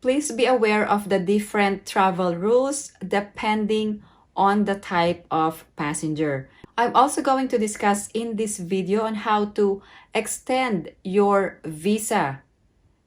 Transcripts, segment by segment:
Please be aware of the different travel rules depending on the type of passenger. I'm also going to discuss in this video on how to extend your visa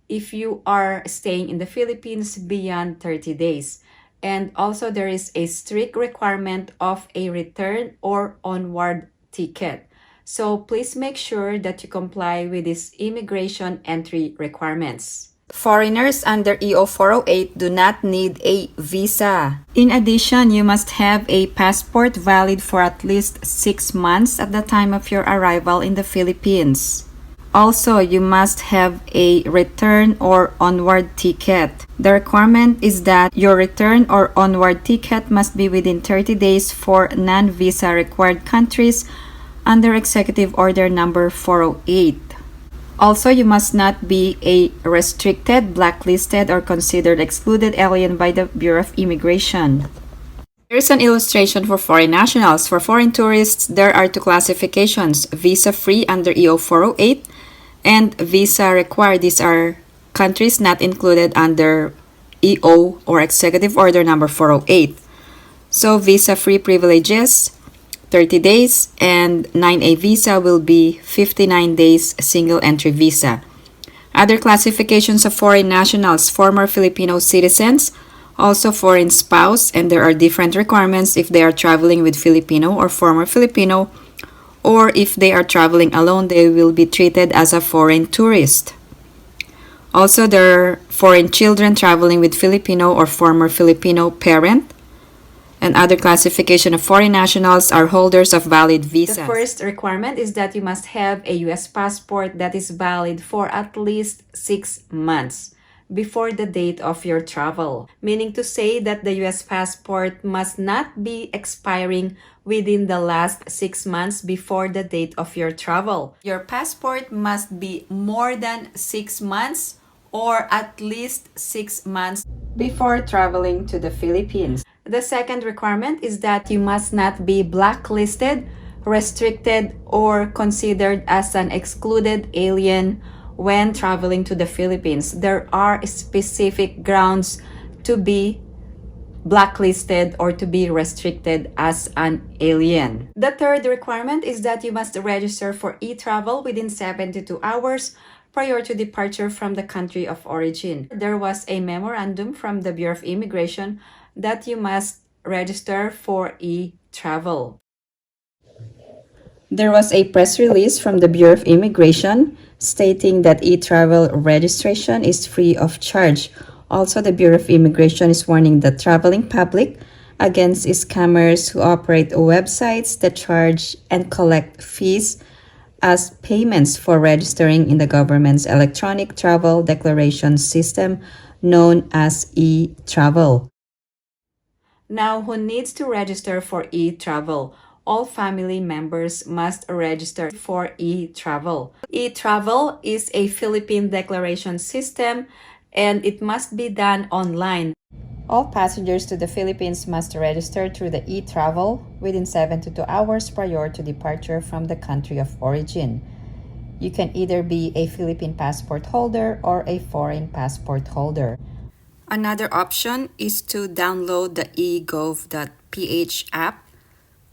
if you are staying in the Philippines beyond 30 days. And also there is a strict requirement of a return or onward ticket. So please make sure that you comply with these immigration entry requirements. Foreigners under EO 408 do not need a visa. In addition, you must have a passport valid for at least 6 months at the time of your arrival in the Philippines. Also, you must have a return or onward ticket. The requirement is that your return or onward ticket must be within 30 days for non-visa required countries under Executive Order number 408. Also, you must not be a restricted, blacklisted, or considered excluded alien by the Bureau of Immigration. Here's an illustration for foreign nationals. For foreign tourists, there are two classifications: visa-free under EO 408 and visa required. These are countries not included under EO or Executive Order number 408. So visa-free privileges, 30 days, and 9A visa will be 59 days single entry visa. Other classifications of foreign nationals: former Filipino citizens, also foreign spouse, and there are different requirements if they are traveling with Filipino or former Filipino, or if they are traveling alone, they will be treated as a foreign tourist. Also, there are foreign children traveling with Filipino or former Filipino parent. And other classification of foreign nationals are holders of valid visas. The first requirement is that you must have a U.S. passport that is valid for at least 6 months before the date of your travel. Meaning to say that the U.S. passport must not be expiring within the last 6 months before the date of your travel. Your passport must be more than 6 months or at least 6 months before traveling to the Philippines. The second requirement is that you must not be blacklisted, restricted, or considered as an excluded alien when traveling to the Philippines. There are specific grounds to be blacklisted or to be restricted as an alien. The third requirement is that you must register for e-travel within 72 hours prior to departure from the country of origin. There was a memorandum from the Bureau of Immigration that you must register for e-travel. There was a press release from the Bureau of Immigration stating that e-travel registration is free of charge. Also, the Bureau of Immigration is warning the traveling public against scammers who operate websites that charge and collect fees as payments for registering in the government's electronic travel declaration system known as e-travel. Now, who needs to register for e-travel? All family members must register for e-travel. E-travel is a Philippine declaration system and it must be done online. All passengers to the Philippines must register through the e-travel within 72 hours prior to departure from the country of origin. You can either be a Philippine passport holder or a foreign passport holder. Another option is to download the egov.ph app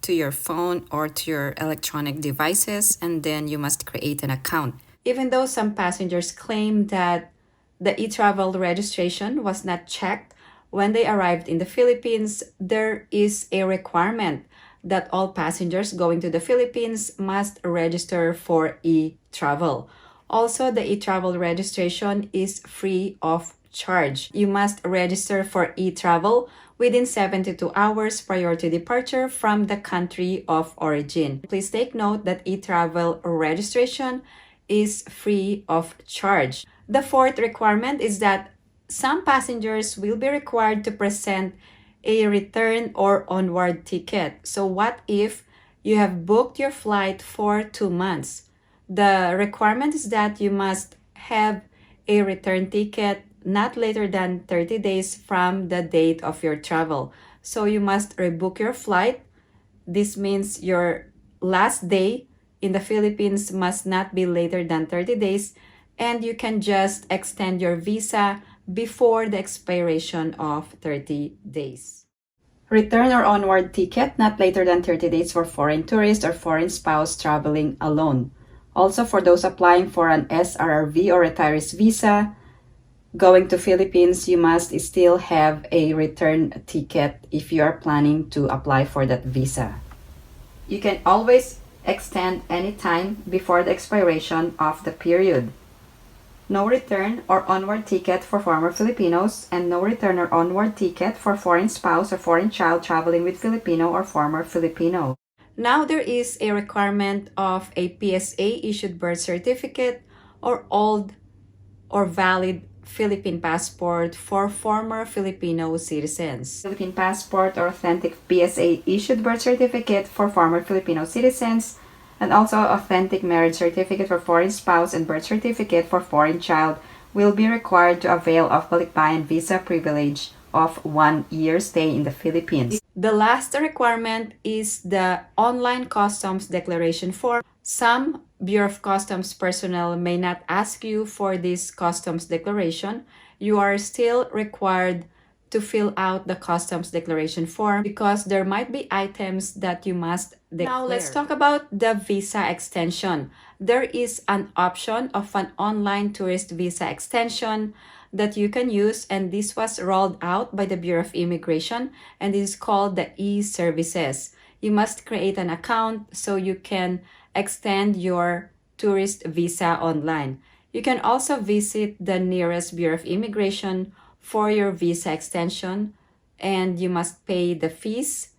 to your phone or to your electronic devices, and then you must create an account. Even though some passengers claim that the e-travel registration was not checked when they arrived in the Philippines, there is a requirement that all passengers going to the Philippines must register for e-travel. Also, the e-travel registration is free of charge. You must register for e-travel within 72 hours prior to departure from the country of origin. Please take note that e-travel registration is free of charge. The fourth requirement is that some passengers will be required to present a return or onward ticket. So what if you have booked your flight for 2 months? The requirement is that you must have a return ticket not later than 30 days from the date of your travel. So you must rebook your flight. This means your last day in the Philippines must not be later than 30 days, and you can just extend your visa before the expiration of 30 days. Return or onward ticket not later than 30 days for foreign tourist or foreign spouse traveling alone. Also, for those applying for an SRRV or retirees visa, going to Philippines, you must still have a return ticket if you are planning to apply for that visa. You can always extend any time before the expiration of the period. No return or onward ticket for former Filipinos, and no return or onward ticket for foreign spouse or foreign child traveling with Filipino or former Filipino. Now there is a requirement of a PSA issued birth certificate or old or valid Philippine passport for former Filipino citizens. Philippine passport or authentic PSA issued birth certificate for former Filipino citizens, and also authentic marriage certificate for foreign spouse and birth certificate for foreign child will be required to avail of balikbayan visa privilege of 1 year stay in the Philippines. The last requirement is the online customs declaration form. Some Bureau of Customs personnel may not ask you for this customs declaration. You are still required to fill out the customs declaration form because there might be items that you must declare. Now let's talk about the visa extension. There is an option of an online tourist visa extension that you can use, and this was rolled out by the Bureau of Immigration, and this is called the e-services. You must create an account so you can extend your tourist visa online. You can also visit the nearest Bureau of Immigration for your visa extension, and you must pay the fees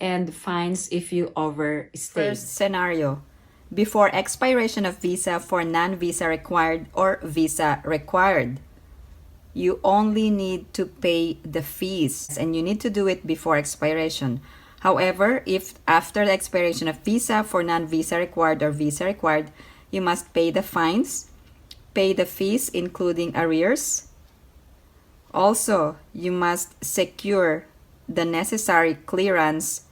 and fines if you overstay. First scenario, before expiration of visa for non-visa required or visa required. You only need to pay the fees, and you need to do it before expiration. However, if after the expiration of visa for non-visa required or visa required, you must pay the fines, pay the fees including arrears. Also, you must secure the necessary clearance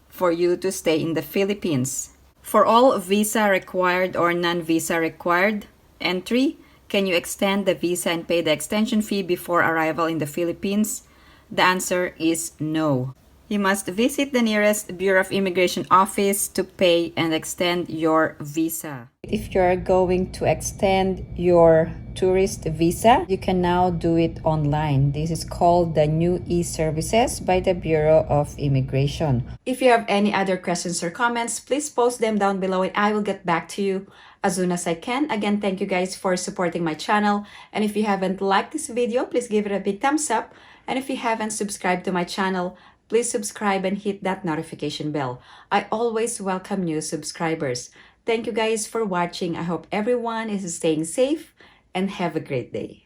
for you to stay in the Philippines. For all visa required or non-visa required entry, can you extend the visa and pay the extension fee before arrival in the Philippines? The answer is no. You must visit the nearest Bureau of Immigration office to pay and extend your visa. If you're going to extend your tourist visa, you can now do it online. This is called the new e-services by the Bureau of Immigration. If you have any other questions or comments, please post them down below and I will get back to you as soon as I can. Again, thank you guys for supporting my channel. And if you haven't liked this video, please give it a big thumbs up. And if you haven't subscribed to my channel, please subscribe and hit that notification bell. I always welcome new subscribers. Thank you guys for watching. I hope everyone is staying safe and have a great day.